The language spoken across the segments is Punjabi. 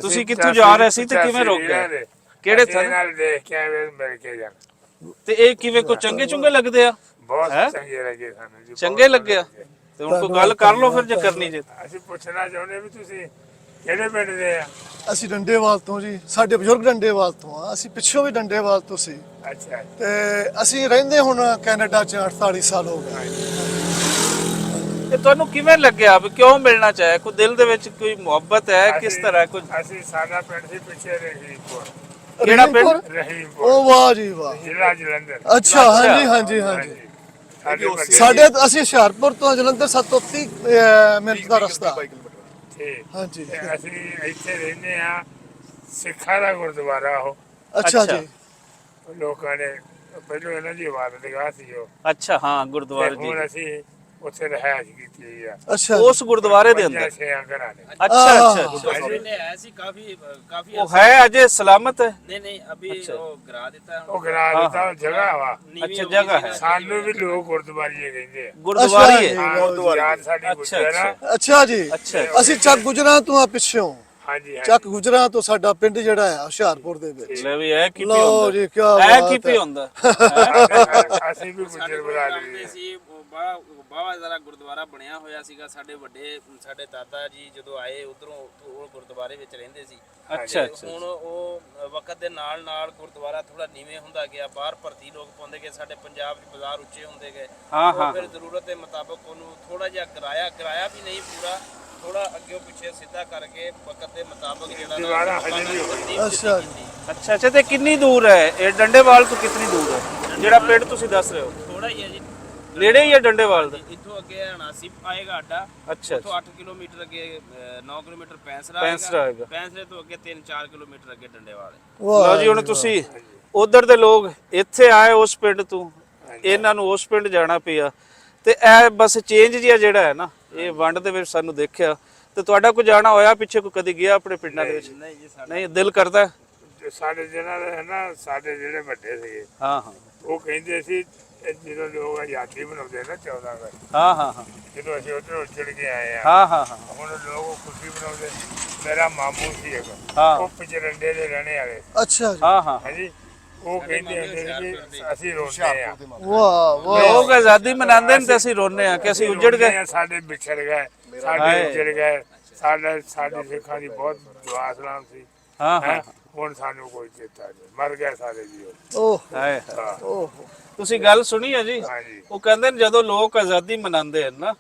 ਤੁਸੀਂ ਕਿੱਥੋਂ ਜਾ ਰਹੇ ਸੀ ਤੇ ਕਿਵੇਂ ਰੁਕ ਗਏ? ਕਿਹੜੇ ਥਾਂ ਨਾਲ ਦੇਖ ਕੇ ਆਏ ਮਿਲ ਕੇ ਜਾਣ। ਤੇ ਇਹ ਕਿਵੇਂ ਕੋ ਚੰਗੇ ਚੁੰਗੇ ਲੱਗਦੇ ਆ? ਬਹੁਤ ਚੰਗੇ ਲੱਗੇ ਸਾਨੂੰ ਜੀ, ਚੰਗੇ ਲੱਗਿਆ ਤੇ ਹੁਣ ਕੋਈ ਗੱਲ ਕਰ ਲਓ ਫਿਰ ਜੇ ਕਰਨੀ ਜੇ। ਅਸੀਂ ਪੁੱਛਣਾ ਚਾਹੁੰਦੇ ਵੀ ਤੁਸੀਂ ਕਿਹੜੇ ਪਿੰਡ ਦੇ ਆ? ਅਸੀਂ ਡੰਡੇਵਾਲ ਤੋਂ ਜੀ, ਸਾਡੇ ਬਜ਼ੁਰਗ ਡੰਡੇਵਾਲ ਤੋਂ ਆ, ਅਸੀਂ ਪਿੱਛੋਂ ਵੀ ਡੰਡੇਵਾਲ ਤੋਂ ਸੀ ਅੱਛਾ ਤੇ ਅਸੀਂ ਰਹਿੰਦੇ ਹੁਣ ਕੈਨੇਡਾ 'ਚ 48 ਸਾਲ ਹੋ ਗਏ। ਤੇ ਤੁਹਾਨੂੰ ਕਿਵੇਂ ਲੱਗਿਆ ਵੀ ਕਿਉਂ ਮਿਲਣਾ ਚਾਹਿਆ? ਕੋਈ ਦਿਲ ਦੇ ਵਿੱਚ ਕੋਈ ਮੁਹੱਬਤ ਹੈ ਕਿਸ ਤਰ੍ਹਾਂ ਕੋਈ? ਅਸੀਂ ਸਾਡਾ ਪਿੰਡ ਸੀ ਪਿੱਛੇ ਰਹੀਮਪੁਰ। ਕਿਹੜਾ ਪਿੰਡ? ਰਹੀਮਪੁਰ। ਉਹ ਵਾਹ ਜੀ ਵਾਹ। ਜ਼ਿਲ੍ਹਾ ਜਲੰਧਰ। ਅੱਛਾ ਹਾਂਜੀ ਹਾਂਜੀ ਹਾਂਜੀ। ਸਾਡੇ ਅਸੀਂ ਹੁਸ਼ਿਆਰਪੁਰ ਤੋਂ ਜਲੰਧਰ 37 ਮਿੰਟ ਦਾ ਰਸਤਾ। ਹਾਂਜੀ ਅਸੀਂ ਇੱਥੇ ਰਹਿੰਦੇ ਆ, ਸਿੱਖਾਂ ਦਾ ਗੁਰਦੁਆਰਾ ਉਹ। ਅੱਛਾ ਜੀ। ਲੋਕਾਂ ਨੇ ਪਹਿਲਾਂ ਇਹਨਾਂ ਦੀ ਇਬਾਦਤਗਾਹ ਸੀ ਉਹ। ਅੱਛਾ ਹਾਂ ਗੁਰਦੁਆਰੇ ਜੀ। ਹੁਣ ਅਸੀਂ ਉੱਥੇ ਰਹਿائش ਕੀਤੀ ਆ। ਅੱਛਾ ਉਸ ਗੁਰਦੁਆਰੇ ਦੇ ਅੰਦਰ। ਘਰਾਂ ਦੇ। अच्छा अच्छा ऐसी काफी वो है अजय सलामत है? नहीं अभी वो गिरा देता है। ਉਹ ਗਿਰਾ ਦਿੱਤਾ ਜਗ੍ਹਾ ਵਾ। अच्छा जगह है। ਸਾਨੂੰ ਵੀ ਲੋਕ ਗੁਰਦੁਆਰੇ ਕਹਿੰਦੇ ਆ। गुरुद्वारी है। ਹਾਂ ਗੁਰਦੁਆਰਾ ਸਾਡੀ ਗੁਰਦੁਆਰਾ। ਅੱਛਾ ਜੀ। अच्छा ਅਸੀਂ ਚੱਕ ਗੁਜਰਾਂ ਤੋਂ ਆ ਪਿੱਛੋਂ। ਹਾਂਜੀ ਚੱਕ ਗੁਜਰਾਂ ਤੋਂ ਸਾਡਾ ਪਿੰਡ ਜਿਹੜਾ ਹੈ ਹੁਸ਼ਿਆਰਪੁਰ ਦੇ ਵਿੱਚ। ले भी है की ਲਓ ਹੁੰਦਾ ਜੀ ਕੀ ਹੈ ਬਾਤ ਕੀ ਹੈ। ਹੁੰਦਾ ਅਸੀਂ ਵੀ ਗੁਜਰ ਬਣਾ ਲਏ ਸੀ ਬਾਵਾ ਜ਼ਰਾ ਗੁਰਦੁਆਰਾ ਬਣਿਆ ਹੋਇਆ ਸੀਗਾ। ਸਾਡੇ ਦਾਦਾ ਜੀ ਜਦੋਂ ਆਏ ਉਧਰੋਂ ਉਹ ਗੁਰਦੁਆਰੇ ਵਿੱਚ ਰਹਿੰਦੇ ਸੀ। ਅੱਛਾ ਅੱਛਾ ਹੁਣ ਉਹ ਵਕਤ ਦੇ ਨਾਲ ਨਾਲ ਗੁਰਦੁਆਰਾ ਥੋੜਾ ਨੀਵੇਂ ਹੁੰਦਾ ਗਿਆ, ਬਾਹਰ ਭਰਤੀ ਲੋਕ ਪਾਉਂਦੇ ਗਏ, ਸਾਡੇ ਪੰਜਾਬ 'ਚ ਬਾਜ਼ਾਰ ਉੱਚੇ ਹੁੰਦੇ ਗਏ। ਹਾਂ ਹਾਂ ਫਿਰ ਜ਼ਰੂਰਤ ਦੇ ਮੁਤਾਬਕ ਉਹਨੂੰ ਥੋੜਾ ਜਿਹਾ ਕਿਰਾਇਆ ਵੀ ਨਹੀਂ ਪੂਰਾ, ਥੋੜਾ ਅੱਗੇ ਪਿੱਛੇ ਸਿੱਧਾ ਕਰਕੇ ਵਕਤ ਦੇ ਮੁਤਾਬਕ ਜਿਹੜਾ ਦੀਵਾਰਾਂ ਹਜੇ ਵੀ ਹੋਈ। ਅੱਛਾ ਜੀ। ਅੱਛਾ ਅੱਛਾ ਤੇ ਕਿੰਨੀ ਦੂਰ ਹੈ ਇਹ ਡੰਡੇਵਾਲ ਤੋਂ? ਕਿੰਨੀ ਦੂਰ ਹੈ ਜਿਹੜਾ ਪਿੰਡ ਤੁਸੀਂ ਦੱਸ ਰਹੇ ਹੋ? ਥੋੜਾ ਹੀ ਹੈ ਜੀ, ਨੇੜੇ ਹੀ ਹੈ ਡੰਡੇਵਾਲ ਦੇ? ਇੱਥੋਂ ਅੱਗੇ ਹਣਾਸੀ ਆਏਗਾ ਅੱਡਾ। ਅੱਛਾ ਉੱਥੋਂ 8 ਕਿਲੋਮੀਟਰ ਅੱਗੇ 9 ਕਿਲੋਮੀਟਰ ਪੈਂਸਰਾ ਆਏਗਾ। ਪੈਂਸਰੇ ਤੋਂ ਅੱਗੇ 3-4 ਕਿਲੋਮੀਟਰ ਅੱਗੇ ਡੰਡੇਵਾਲ ਹੈ। ਲਓ ਜੀ ਹੁਣ ਤੁਸੀਂ ਉਧਰ ਦੇ ਲੋਕ ਇੱਥੇ ਆਏ ਉਸ ਪਿੰਡ ਤੋਂ, ਇਹਨਾਂ ਨੂੰ ਉਸ ਪਿੰਡ ਜਾਣਾ ਪਿਆ ਤੇ ਇਹ ਬਸ ਚੇਂਜ ਜਿਹਾ ਜਿਹੜਾ ਹੈ ਨਾ ਇਹ ਵੰਡ ਦੇ ਵਿੱਚ ਸਾਨੂੰ ਦੇਖਿਆ। ਤੇ ਤੁਹਾਡਾ ਕੋਈ ਜਾਣਾ ਹੋਇਆ ਪਿੱਛੇ? ਕੋਈ ਕਦੀ ਗਿਆ ਆਪਣੇ ਪਿੰਡਾਂ ਦੇ ਵਿੱਚ? ਨਹੀਂ ਜੀ ਨਹੀਂ ਦਿਲ ਕਰਦਾ? ਸਾਡੇ ਜਿਹਨਾਂ ਦੇ ਨਾ ਸਾਡੇ ਜਿਹੜੇ ਵੱਡੇ ਸੀਗੇ ਹਾਂ ਹਾਂ ਉਹ ਕਹਿੰਦੇ ਸੀ ਜਦੋਂ ਲੋਕ ਆਜ਼ਾਦੀ ਬਣਾਉਂਦੇ ਨਾ 14 ਅਗਸਤ, ਹਾਂ ਹਾਂ ਹਾਂ ਜਦੋਂ ਅਸੀਂ ਉੱਧਰ ਉੱਜੜ ਕੇ ਆਏ ਆ, ਹਾਂ ਹਾਂ ਹਾਂ ਹੁਣ ਲੋਕ ਖੁਸ਼ੀ ਬਣਾਉਂਦੇ। ਮੇਰਾ ਮਾਮੂ ਸੀ ਇੱਕ, ਹਾਂ। ਉਹ ਪਿਛਰੰਡੇ ਦੇ ਰਹਿਣੇ ਵਾਲੇ। ਅੱਛਾ ਜੀ। ਹਾਂ ਹਾਂ ਹਾਂਜੀ ਉਹ ਕਹਿੰਦੇ ਹੁੰਦੇ ਸੀ ਵੀ ਅਸੀਂ ਰੋਂਦੇ ਆ। ਵਾਹ ਵਾਹ। ਲੋਕ ਆਜ਼ਾਦੀ ਮਨਾਉਂਦੇ ਨੇ ਤੇ ਅਸੀਂ ਰੋਂਦੇ ਆ ਕਿ ਅਸੀਂ ਉੱਜੜ ਗਏ। ਸਾਡੇ ਵਿਛੜ ਗਏ, ਸਾਡੇ ਉੱਜੜ ਗਏ। ਸਾਡੇ ਸਿੱਖਾਂ ਦੀ ਬਹੁਤ ਦੁਆ ਸਲਾਮ ਸੀ। ਹਾਂ ਹਾਂ ਹੁਣ ਸਾਨੂੰ ਕੋਈ ਚੇਤਾ ਨਹੀਂ, ਮਰ ਗਏ ਸਾਰੇ ਜੀ। ਓਹ ਹਾਏ ਓਹ ਤੁਸੀਂ ਗੱਲ ਸੁਣੀ ਹੈ ਜੀ? ਹਾਂਜੀ ਉਹ ਕਹਿੰਦੇ ਨੇ ਜਦੋਂ ਲੋਕ ਆਜ਼ਾਦੀ ਮਨਾਉਂਦੇ ਹਨ ਨਾ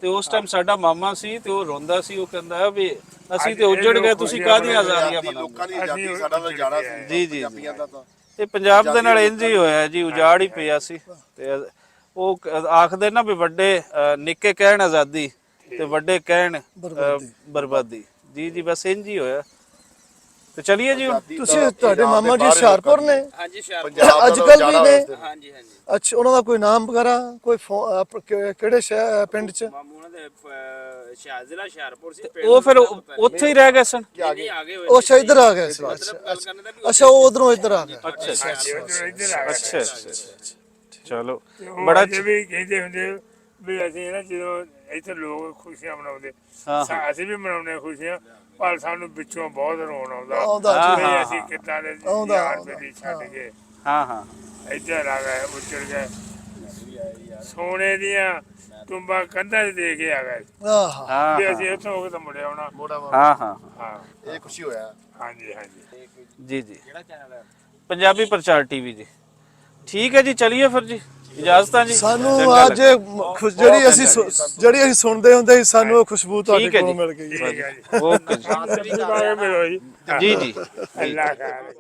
ਤੇ ਉਸ ਟਾਈਮ ਸਾਡਾ ਮਾਮਾ ਸੀ ਤੇ ਉਹ ਰੋਂਦਾ ਸੀ। ਉਹ ਕਹਿੰਦਾ ਵੀ ਅਸੀਂ ਤੇ ਉੱਜੜ ਗਏ, ਤੁਸੀਂ ਕਾਹਦੀਆਂ ਆਜ਼ਾਦੀਆਂ ਮਨਾਉਂਦੇ? ਲੋਕਾਂ ਦੀ ਆਜ਼ਾਦੀ ਸਾਡਾ ਤਾਂ ਜਾਣਾ ਸੀ ਜੀ ਜੀ ਪੰਜਾਬੀਆਂ ਦਾ ਤਾਂ। ਇਹ ਪੰਜਾਬ ਦੇ ਨਾਲ ਇੰਜ ਹੀ ਹੋਇਆ ਜੀ, ਉਜਾੜ ਹੀ ਪਿਆ ਸੀ। ਤੇ ਉਹ ਆਖਦੇ ਨਾ ਵੀ ਵੱਡੇ ਨਿੱਕੇ ਕਹਿਣ ਆਜ਼ਾਦੀ ਤੇ ਵੱਡੇ ਕਹਿਣ ਬਰਬਾਦੀ। ਜੀ ਜੀ ਬਸ ਇੰਜ ਹੀ ਹੋਇਆ। ਤੇ ਚਲਿਏ ਜੀ ਹੁਣ। ਤੁਸੀਂ ਤੁਹਾਡੇ ਮਾਮਾ ਜੀ ਹੁਸ਼ਿਆਰਪੁਰ ਨੇ? ਹਾਂਜੀ ਹੁਸ਼ਿਆਰਪੁਰ ਅੱਜ ਕੱਲ ਵੀ ਨੇ? ਹਾਂਜੀ ਅੱਛਾ ਉਹਨਾਂ ਦਾ ਕੋਈ ਨਾਮ ਵਗੈਰਾ ਕੋਈ ਕਿਹੜੇ ਸ਼ਹਿਰ ਪਿੰਡ 'ਚ? ਮਾਮੂ ਉਹਨਾਂ ਦੇ ਜ਼ਿਲ੍ਹਾ ਹੁਸ਼ਿਆਰਪੁਰ ਸੀ। ਉਹ ਫਿਰ ਉੱਥੇ ਹੀ ਰਹਿ ਗਏ ਸਨ? ਨਹੀਂ ਆ ਗਏ ਹੋਏ ਉਹ ਅੱਛਾ ਇੱਧਰ ਆ ਗਏ ਸੀ। ਅੱਛਾ ਉਹ ਉਧਰੋਂ ਇੱਧਰ ਆ ਗਏ। ਅੱਛਾ ਅੱਛਾ ਅੱਛਾ ਅੱਛਾ ਚਲੋ ਬੜਾ ਵੀ ਕਹਿੰਦੇ ਹੁੰਦੇ ਵੀ ਅਸੀਂ ਨਾ ਜਦੋਂ ਇੱਥੇ ਲੋਕ ਖੁਸ਼ੀਆਂ ਮਨਾਉਂਦੇ, ਅਸੀਂ ਵੀ ਮਨਾਉਂਦੇ ਖੁਸ਼ੀਆਂ, ਪਰ ਸਾਨੂੰ ਵਿੱਚੋਂ ਬਹੁਤ ਰੋਣ ਆਉਂਦਾ ਵੀ ਅਸੀਂ ਕਿੱਦਾਂ ਦੇ ਯਾਰ ਬੇਲੀ ਛੱਡ ਕੇ ਹਾਂ ਹਾਂ ਇੱਧਰ ਆ ਗਏ, ਉੱਜੜ ਗਏ। ਸੋਨੇ ਦੀਆਂ ਟੁੰਬਾਂ ਕੰਧਾਂ 'ਚ ਦੇ ਕੇ ਆ ਗਏ ਆਹ ਵੀ ਅਸੀਂ ਇੱਥੋਂ ਹੋ ਕੇ ਤਾਂ ਮੁੜੇ ਆਉਣਾ। ਹਾਂ ਹਾਂ ਹਾਂ ਇਹ ਖੁਸ਼ੀ ਹੋਇਆ। ਹਾਂਜੀ ਹਾਂਜੀ ਜੀ ਜੀ ਪੰਜਾਬੀ ਪ੍ਰਚਾਰ ਟੀਵੀ ਜੀ। ਠੀਕ ਹੈ ਜੀ ਚਲਿਏ ਫਿਰ ਜੀ, ਇਜਾਜ਼ਤਾਂ ਜੀ। ਸਾਨੂੰ ਅੱਜ ਜਿਹੜੀ ਅਸੀਂ ਸੁਣਦੇ ਹੁੰਦੇ ਸੀ, ਸਾਨੂੰ ਉਹ ਖੁਸ਼ਬੂ ਤੁਹਾਡੇ ਕੋਲੋਂ ਮਿਲ ਗਈ। ਓਕੇ ਜੀ ਮਿਲੋ ਜੀ। ਜੀ ਜੀ ਅੱਲਾਹ ਖੈਰ।